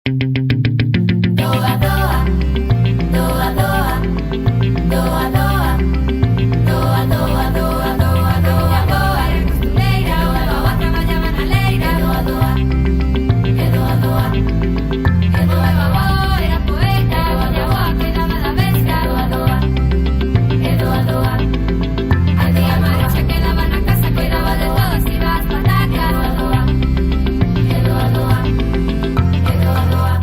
Doa, doa, doa, doa, doa, doa, doa, doa, doa, doa, doa, doa, era costureira, doa, traballaba na leira, doa, doa, e doa, doa, e doa, babó, era poeta, doa, babó, cuidaba da bestia, doa, doa, e doa, doa, a tía Maruxa quedaba na casa, cuidaba de todos, iba ás patacas, doa, doa, e doa, doa, e doa, doa.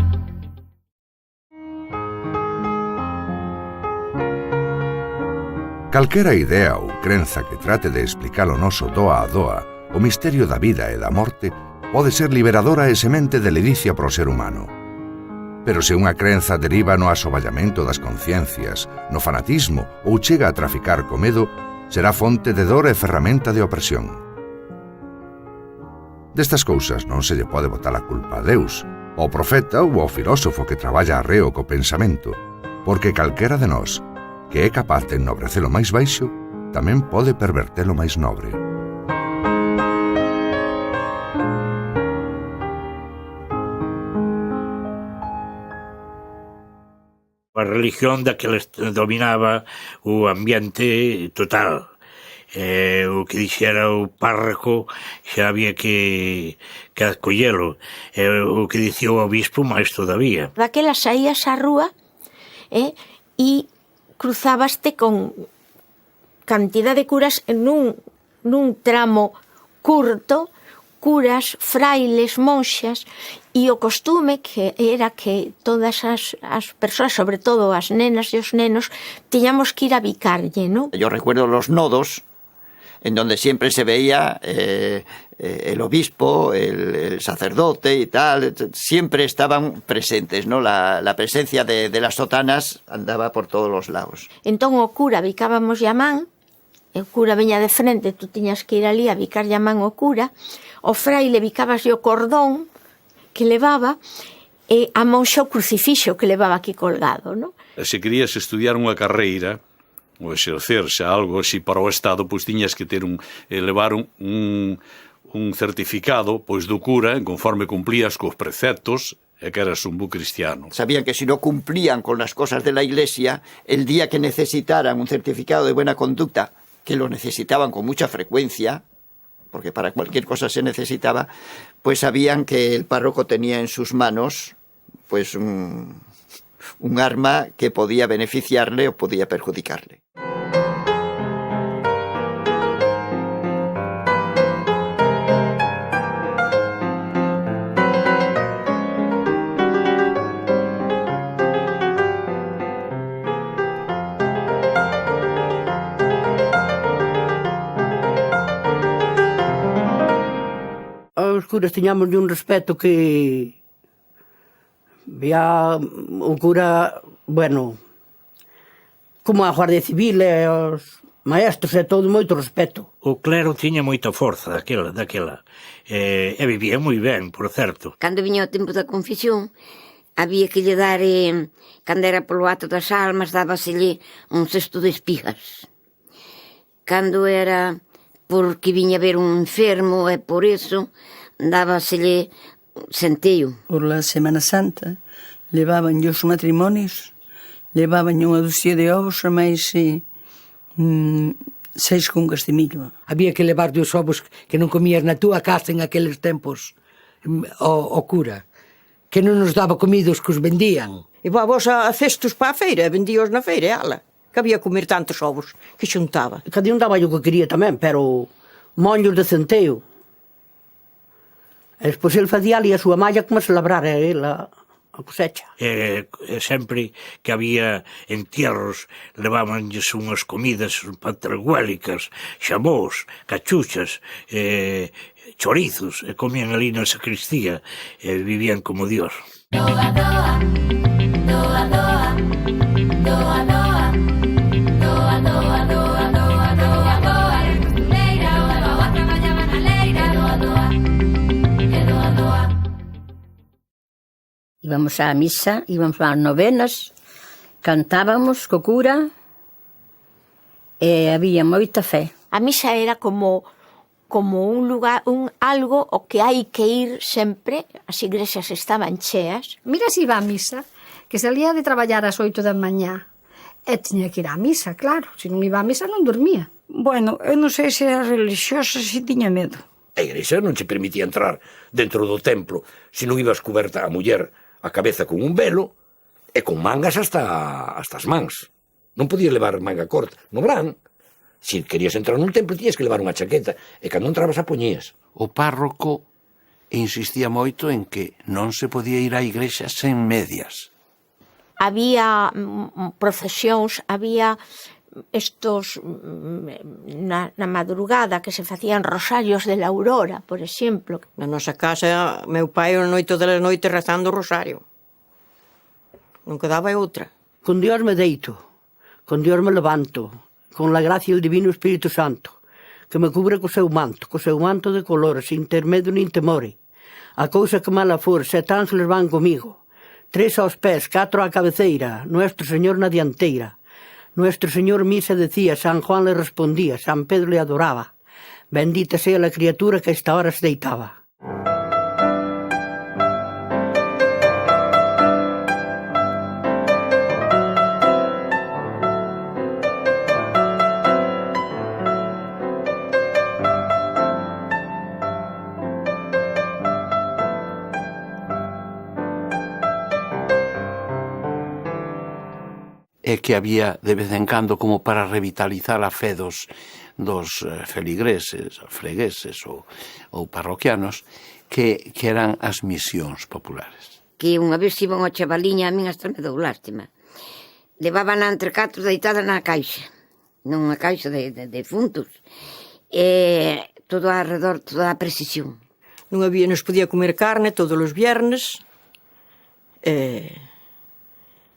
Calquera idea ou crenza que trate de explicar o noso doa a doa, o misterio da vida e da morte, pode ser liberadora e semente de ledicia para o ser humano. Pero se unha crenza deriva no asoballamento das conciencias, no fanatismo ou chega a traficar co medo, será fonte de dor e ferramenta de opresión. Destas cousas non se lle pode botar a culpa a Deus, ao profeta ou ao filósofo que traballa arreo co pensamento, porque calquera de nós, que é capaz de ennobrecer o máis baixo, tamén pode perverter o máis nobre. A religión daquela dominaba o ambiente total. O que dixera o párroco xa había que acollelo. O que dicía o obispo máis todavía. Daquela saías á rúa e cruzabaste con cantidad de curas nun tramo curto, curas, frailes, monxas, e o costume que era que todas as persoas, sobre todo as nenas e os nenos, tiñamos que ir a bicarlle, ¿no? Yo recuerdo los nodos en donde siempre se veía el obispo, el sacerdote y tal, siempre estaban presentes, ¿no? La presencia de las sotanas andaba por todos los lados. Entón o cura bicábamos a man, o cura veña de frente, tú tiñas que ir ali a bicar a man o cura, o fraile bicabas o cordón que levaba e a monxa o crucifixo que levaba aquí colgado, ¿no? Se querías estudiar unha carreira ou exercer xa algo así para o Estado, pois tiñas que ter levar un certificado pois do cura conforme cumplías cos preceptos e que eras un bo cristiano. Sabían que si no cumplían con las cosas de la Iglesia, el día que necesitaran un certificado de buena conducta, que lo necesitaban con mucha frecuencia, porque para cualquier cosa se necesitaba, pues sabían que el párroco tenía en sus manos pues un arma que podía beneficiarle o podía perjudicarle. Os curas tiñamos un respeto que vea o cura, bueno, como a Guardia Civil e os maestros e todo, moito respeto. O clero tiña moita forza daquela. E vivía moi ben, por certo. Cando viña o tempo da confesión, había que lle dar, cando era polo ato das almas, dábaselle un cesto de espigas. Cando era porque viña ver un enfermo e por eso dábaselle centeo. Por la Semana Santa levaban os matrimonios, levaban unha dúcia de ovos e máis 6 cungas de millo. Había que levar os ovos que non comías na túa casa en aqueles tempos ao cura, que non nos daba comidos que os vendían. E vos a cestos para a feira, vendíos na feira, ala. Que había comer tantos ovos que xuntaba. Cada un daba o que quería tamén, pero mollos de centeo. E despois ele facía ali a súa malla como se labrara a cosecha. Sempre que había entierros levabanlles unhas comidas patragüélicas, xamós, cachuchas, chorizos, e comían ali na sacristía e vivían como Dios. Doa, doa, doa, doa, doa, doa. Íbamos á misa, íbamos ás novenas, cantábamos co cura e había moita fe. A misa era como como un lugar, algo o que hai que ir sempre. As igrexas estaban cheas. Mira se iba a misa, que salía de traballar ás 8 da mañá e tiña que ir á misa, claro. Se non iba á misa non dormía. Bueno, eu non sei se era religiosa, se tiña medo. A igrexa non che permitía entrar dentro do templo se non ibas cuberta a muller a cabeza con un velo e con mangas hasta as mans. Non podías levar manga corta. No verán, se querías entrar nun templo, tías que levar unha chaqueta, e cando entrabas a poñías. O párroco insistía moito en que non se podía ir á igrexa sen medias. Había procesións, había estos na madrugada que se facían rosarios de la aurora, por exemplo. Na nosa casa, meu pai a noite das noites rezando o rosario. Non quedaba outra. Con Dios me deito, con Dios me levanto, con la gracia del Divino Espíritu Santo, que me cubre co seu manto de color, sin ter medo nin temore. A cousa que mala for, 7 ángeles van comigo, 3 aos pés, 4 á cabeceira, Nuestro Señor na dianteira. Nuestro Señor misa decía, San Juan le respondía, San Pedro le adoraba. Bendita sea la criatura que a esta hora se deitaba. E que había de vez en cando como para revitalizar a fe dos feligreses, fregueses ou parroquianos, que eran as misións populares. Que unha vez iba unha chavaliña, a min hasta me dou lástima. Levaban a entre catro deitada na caixa, nunha caixa de funtos, e todo alrededor, toda a precisión. Non había, nos podía comer carne todos os viernes, e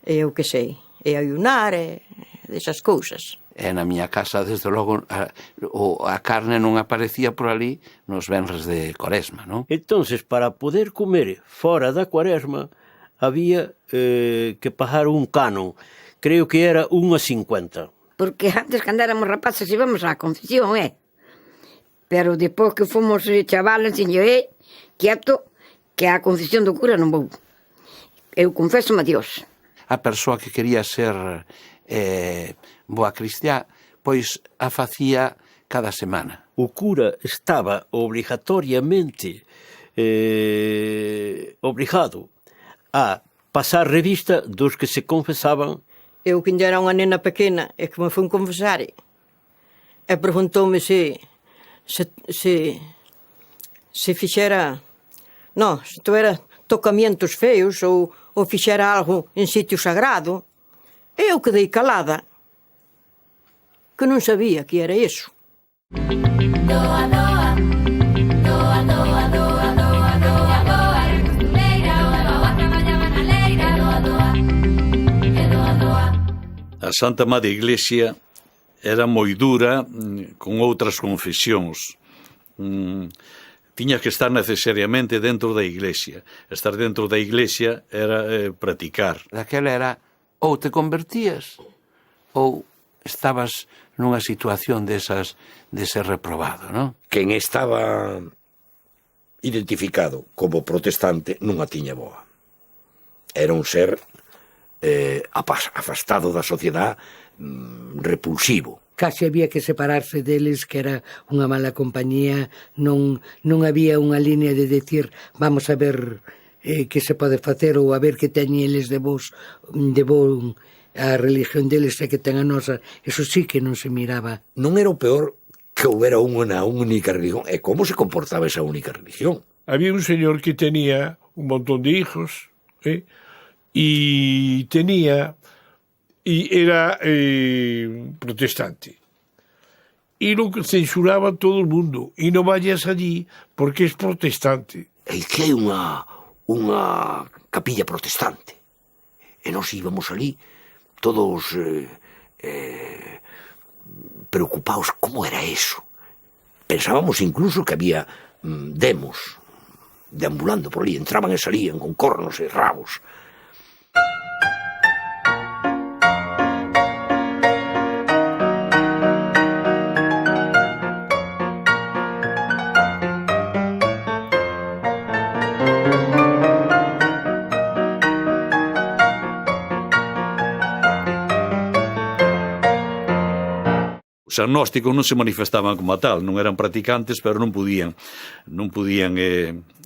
eu que sei, e ayunar, e desas cousas. E na miña casa, desde logo, a carne non aparecía por ali nos venres de Cuaresma, non? Entonces, para poder comer fora da Cuaresma, había que pagar un canon. Creo que era 1,50. Porque antes, cando éramos rapaces, íbamos á confesión, Pero depois que fomos chavales, dixen, quieto, que á confesión do cura non vou. Eu confeso-me a Dios. A persoa que quería ser boa cristiá, pois a facía cada semana. O cura estaba obrigatoriamente obrigado a pasar revista dos que se confesaban. Eu, que era unha nena pequena, e que me foi confesar, e preguntoume se fixera, non, se tuera tocamientos feos ou fixera algo en sitio sagrado. Eu quedei calada, que non sabía que era iso. Doa, doa, doa, doa, doa, doa, doa, doa, eres costureira, doa, traballaban na leira, doa, doa, e doa, doa. A Santa Madre Iglesia era moi dura con outras confesións. Tiña que estar necesariamente dentro da iglesia. Estar dentro da iglesia era practicar. Daquela era ou te convertías ou estabas nunha situación de ser reprobado, non? Quen estaba identificado como protestante non a tiña boa. Era un ser afastado da sociedade, repulsivo. Case había que separarse deles, que era unha mala compañía, non había unha línea de decir vamos a ver que se pode facer ou a ver que teñen eles de bon a religión deles e que ten a nosa. Eso sí que non se miraba. Non era o peor que houbera unha única religión, e como se comportaba esa única religión. Había un señor que tenía un montón de hijos, y era protestante. Y lo censuraba todo el mundo. Y no vayas allí porque es protestante. E que hai unha capilla protestante. E nos íbamos ali todos preocupados como era eso. Pensábamos incluso que había demos deambulando por ali. Entraban e salían con cornos e rabos. Os agnósticos non se manifestaban como tal, non eran practicantes, pero non podían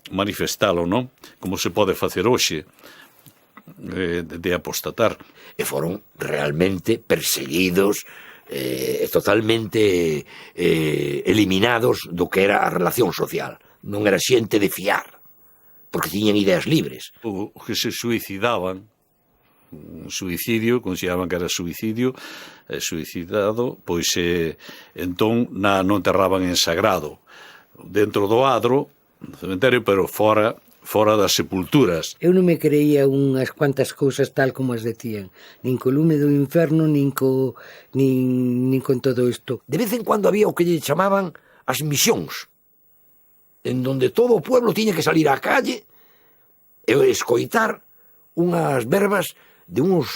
manifestalo, non? Como se pode facer hoxe, de apostatar. E foron realmente perseguidos, totalmente eliminados do que era a relación social. Non era xente de fiar, porque tiñan ideas libres. O que se suicidaban, un suicidio, consideraban que era suicidio, suicidado, pois entón non enterraban en sagrado, dentro do adro, no cementerio, pero fora das sepulturas. Eu non me creía unhas cuantas cousas tal como as decían, nin co lume do inferno, nin con todo isto. De vez en cuando había o que lle chamaban as misións, en donde todo o pueblo tiña que salir á calle e escoitar unhas verbas de uns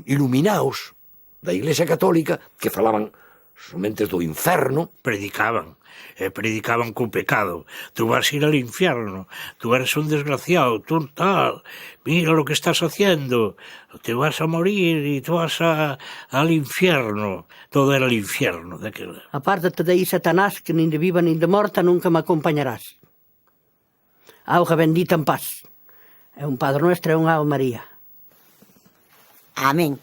iluminados da Iglesia Católica que falaban somente do inferno. Predicaban co pecado. Tú vas a ir al infierno, tú eres un desgraciado, tú tal, mira lo que estás haciendo, te vas a morir y tú vas al infierno. Todo era el infierno daquela. Apártate de aí, Satanás, que nin de viva nin de morta nunca me acompañarás. Auga bendita en paz. É un Padre Nuestro e unha Ave María. Amén.